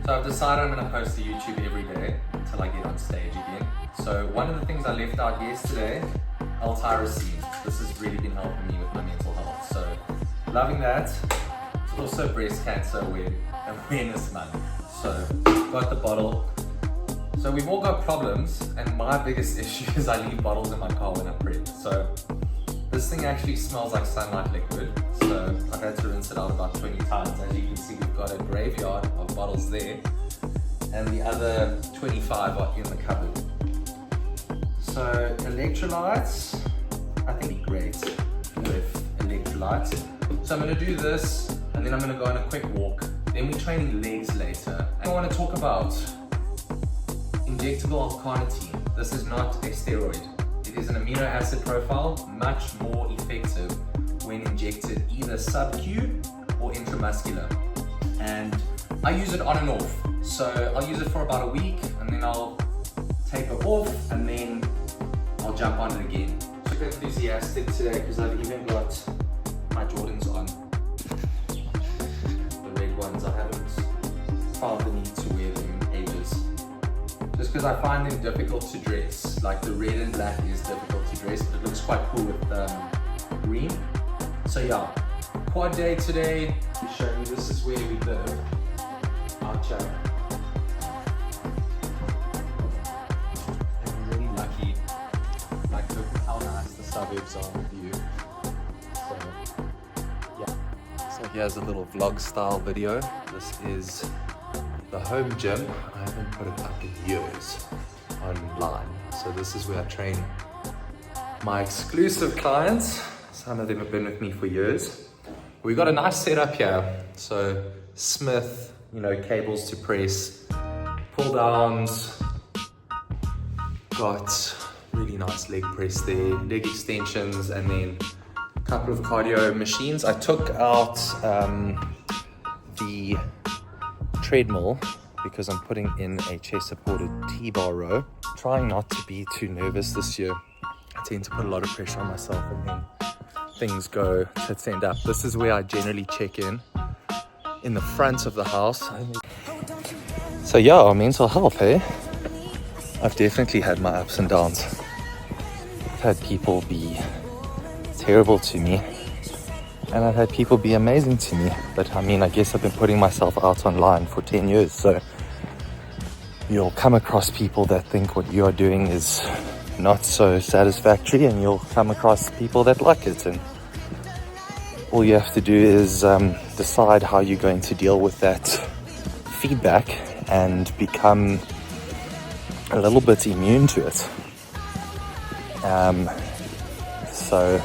So I've decided I'm going to post to YouTube every day until I get on stage again. So one of the things I left out yesterday, L-tyrosine. This has really been helping me with my mental health. So loving that. It's also breast cancer awareness month. So got the bottle. So we've all got problems, and my biggest issue is I leave bottles in my car when I prep. So this thing actually smells like sunlight liquid. So I've had to rinse it out about 20 times. As you can see, we've got a graveyard of bottles there, and the other 25 are in the cupboard. So electrolytes, I think great with electrolytes. So I'm gonna do this, and then I'm gonna go on a quick walk. Then we're training legs later. And I wanna talk about Injectable L-carnitine. This is not a steroid. It is an amino acid profile, much more effective when injected either sub-Q or intramuscular. And I use it on and off. So I'll use it for about a week, and then I'll take it off, and then I'll jump on it again. Super enthusiastic today because I've even got my Jordans on. The red ones. I haven't found the need to wear them in ages. Just because I find them difficult to dress. Like the red and black is difficult to dress, but it looks quite cool with green. So yeah, quad day today. I'll show you, this is where we live. Archer. And we're really lucky. Like, look how nice the suburbs are with you. So yeah. So here's a little vlog style video. This is the home gym. I haven't put it up in years online. So this is where I train my exclusive clients. Some of them have been with me for years. We got a nice setup here. So Smith, you know, cables to press, pull downs, got really nice leg press there, leg extensions, and then a couple of cardio machines. I took out the treadmill because I'm putting in a chest supported T-bar row. Trying not to be too nervous this year. I tend to put a lot of pressure on myself, and then things go tits end up. This is where I generally check in the front of the house. So yeah, mental health, hey? I've definitely had my ups and downs. I've had people be terrible to me, and I've had people be amazing to me. But I mean, I guess I've been putting myself out online for 10 years, so you'll come across people that think what you are doing is not so satisfactory, and you'll come across people that like it, and all you have to do is decide how you're going to deal with that feedback and become a little bit immune to it. So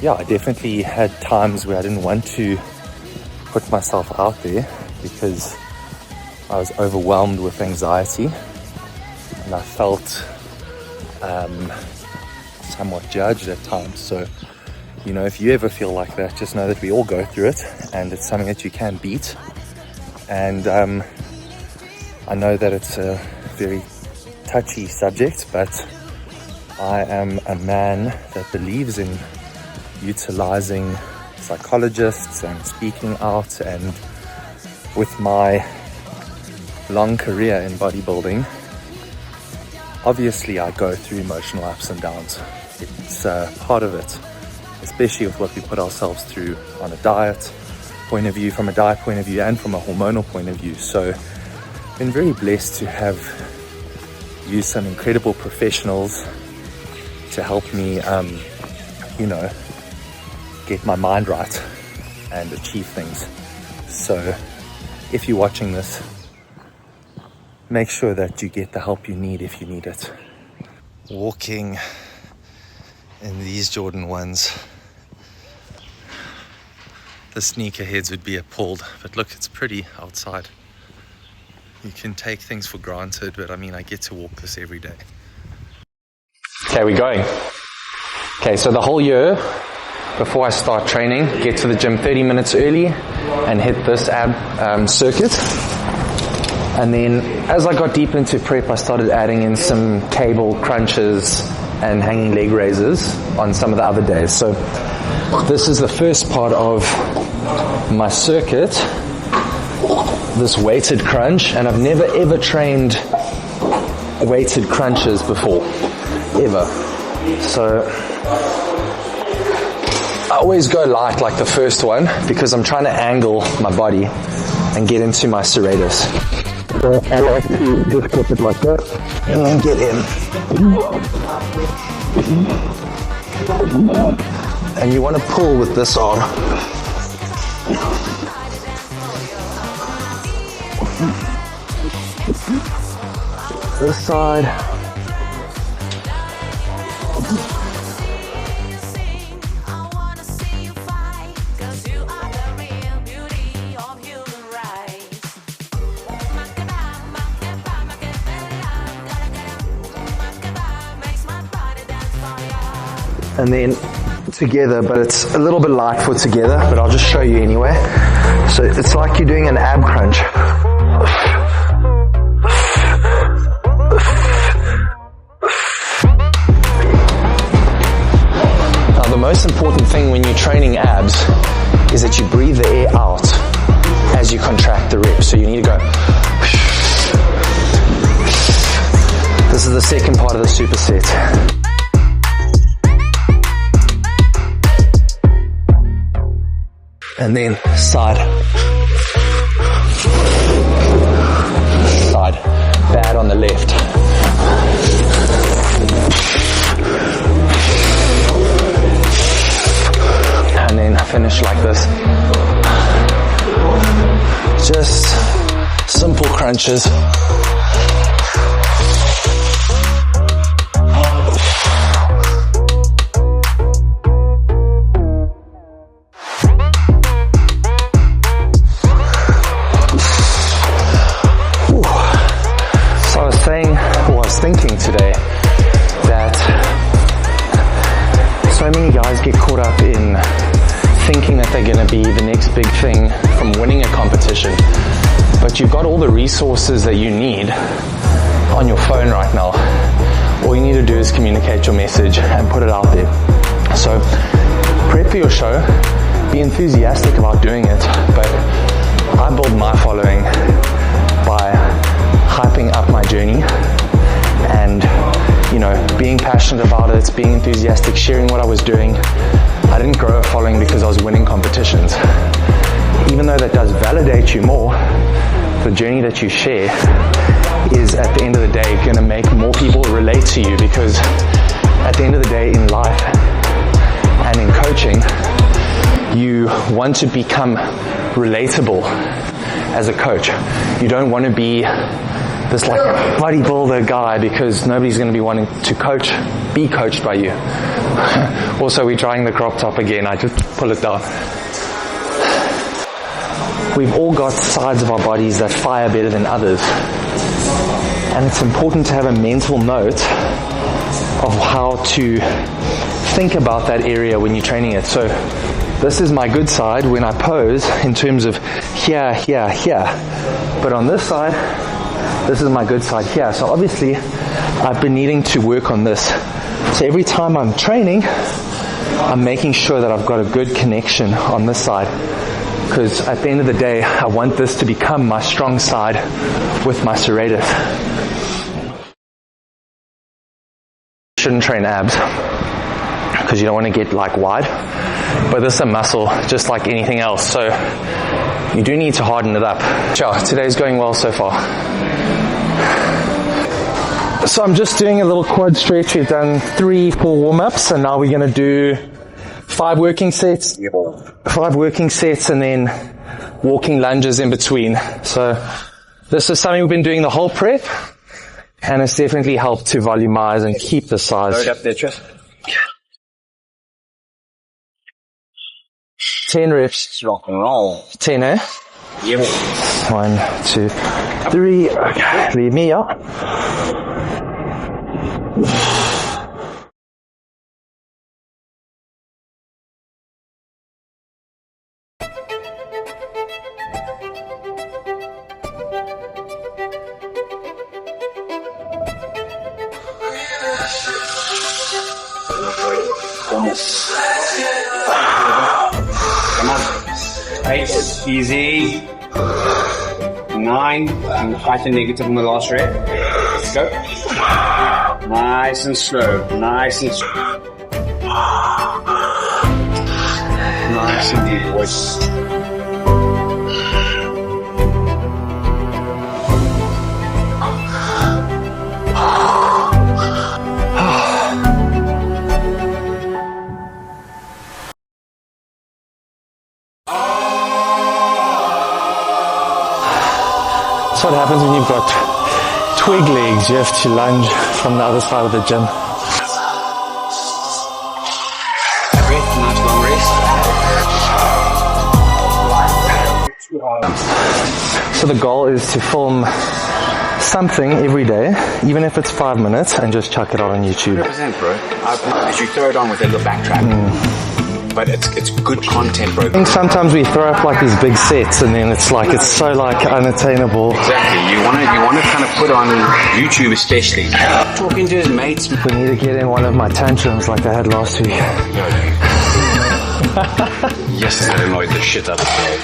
yeah, I definitely had times where I didn't want to put myself out there because I was overwhelmed with anxiety, and I felt somewhat judged at times. So, you know, if you ever feel like that, just know that we all go through it, and it's something that you can beat. And I know that it's a very touchy subject, but I am a man that believes in utilizing psychologists and speaking out, and with my long career in bodybuilding, obviously I go through emotional ups and downs. It's part of it, especially with what we put ourselves through on a diet point of view, from a diet point of view, and from a hormonal point of view. So I've been very blessed to have used some incredible professionals to help me, you know, get my mind right and achieve things. So if you're watching this, make sure that you get the help you need if you need it. Walking in these Jordan 1s, the sneakerheads would be appalled, but look, it's pretty outside. You can take things for granted, but I mean, I get to walk this every day. Okay, we're going. Okay, so the whole year, before I start training, get to the gym 30 minutes early and hit this ab circuit. And then as I got deep into prep, I started adding in some cable crunches and hanging leg raises on some of the other days. So this is the first part of my circuit. this weighted crunch, and I've never ever trained weighted crunches before, ever. So I always go light like the first one because I'm trying to angle my body and get into my serratus. So I like to just put it like that and then get in. And you want to pull with this arm. This side. And then together, but it's a little bit light for together, but I'll just show you anyway. So it's like you're doing an ab crunch. Now the most important thing when you're training abs is that you breathe the air out as you contract the rep. So you need to go. This is the second part of the superset. And then side, bad on the left. And then finish like this. Just simple crunches. Thinking today that so many guys get caught up in thinking that they're going to be the next big thing from winning a competition, but you've got all the resources that you need on your phone right now. All you need to do is communicate your message and put it out there. So prep for your show, be enthusiastic about doing it, but I build my following by hyping up my journey and, you know, being passionate about it, being enthusiastic, sharing what I was doing. I didn't grow a following because I was winning competitions. Even though that does validate you more, the journey that you share is at the end of the day going to make more people relate to you, because at the end of the day in life and in coaching, you want to become relatable as a coach. You don't want to be this like bodybuilder guy, because nobody's going to be wanting to be coached by you. Also, we're trying the crop top again. I just pull it down. We've all got sides of our bodies that fire better than others. And it's important to have a mental note of how to think about that area when you're training it. So this is my good side when I pose in terms of here, here, here. But on this side, this is my good side here. So obviously, I've been needing to work on this. So every time I'm training, I'm making sure that I've got a good connection on this side. Because at the end of the day, I want this to become my strong side with my serratus. Shouldn't train abs, because you don't want to get like wide. But this is a muscle just like anything else. So you do need to harden it up. Ciao, today's going well so far. So I'm just doing a little quad stretch. We've done 3-4 warm-ups, and now we're going to do 5 working sets. 5 working sets, and then walking lunges in between. So this is something we've been doing the whole prep, and it's definitely helped to volumize and keep the size. Load up there, Tris. 10 reps. Rock and roll. 10, eh? Yep. 1, 2, 3. Okay, leave me up. Come on. Nice. Easy. 9, and quite a negative on the last rep. Let's go. Nice and slow, nice and slow. Nice and deep, boys. That's what happens when you've got twig legs. You have to lunge from the other side of the gym. Breath, nice long rest. So the goal is to film something every day, even if it's 5 minutes, and just chuck it out on YouTube. 100%, bro. As you throw it on with a little backtrack. But it's good content, bro. I think sometimes we throw up like these big sets, and then it's so unattainable. Exactly. You wanna kind of put on YouTube, especially talking to his mates. We need to get in one of my tantrums like I had last week. Yesterday annoyed the shit out of me.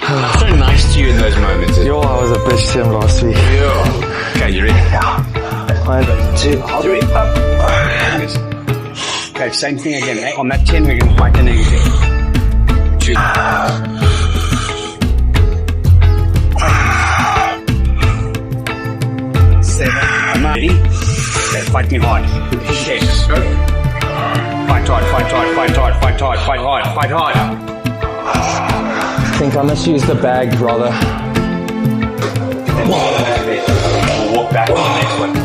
I'm so nice to you in those moments. Yo, I was a bitch to him last week. Yeah. Okay, you ready? Yeah. 1, 2, 3, up. Okay, same thing again. Eh? On that 10, we're going to fight the negative. 2. 7. I'm ready. Okay, fight me hard. 6. Go. Fight hard, fight hard, fight hard, fight hard, fight hard, fight hard. I think I must use the bag rather. We'll walk back to the next one.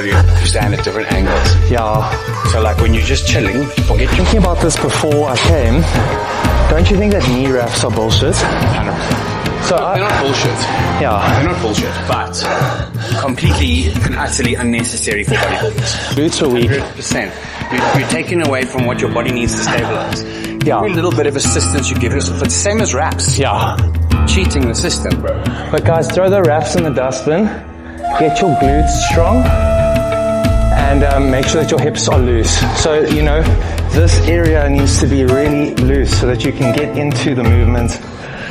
You stand at different angles. Yeah. So like when you're just chilling, forget your... Thinking about this before I came, don't you think that knee wraps are bullshit? 100%. So they're not bullshit. Yeah. They're not bullshit, but completely and utterly unnecessary for bodybuilders. Glutes are weak. 100%. You're taking away from what your body needs to stabilize. Yeah. Every little bit of assistance you give yourself, it's the same as wraps. Yeah. Cheating the system, bro. But guys, throw the wraps in the dustbin. Get your glutes strong. And make sure that your hips are loose. So, this area needs to be really loose so that you can get into the movement.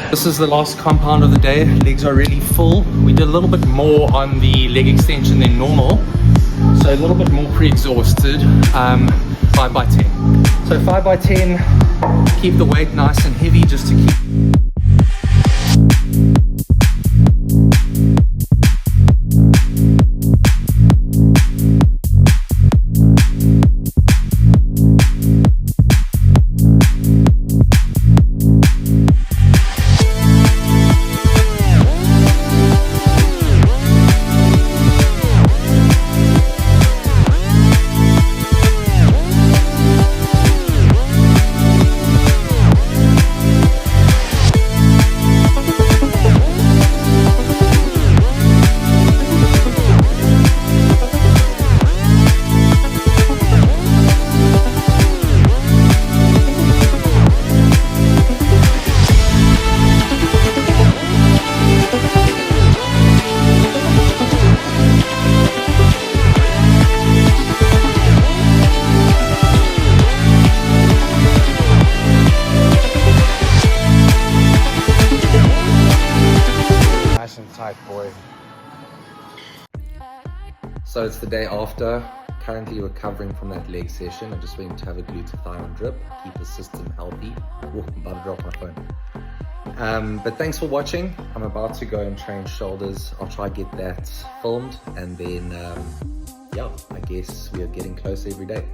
This is the last compound of the day. Legs are really full. We did a little bit more on the leg extension than normal. So a little bit more pre-exhausted, 5 by 10. So 5 by 10, keep the weight nice and heavy just to keep... Boy. So it's the day after, currently recovering from that leg session. I'm just waiting to have a glutathione drip, keep the system healthy. Oh, I'm about to drop my phone. But thanks for watching. I'm about to go and train shoulders. I'll try to get that filmed, and then yeah, I guess we are getting closer every day.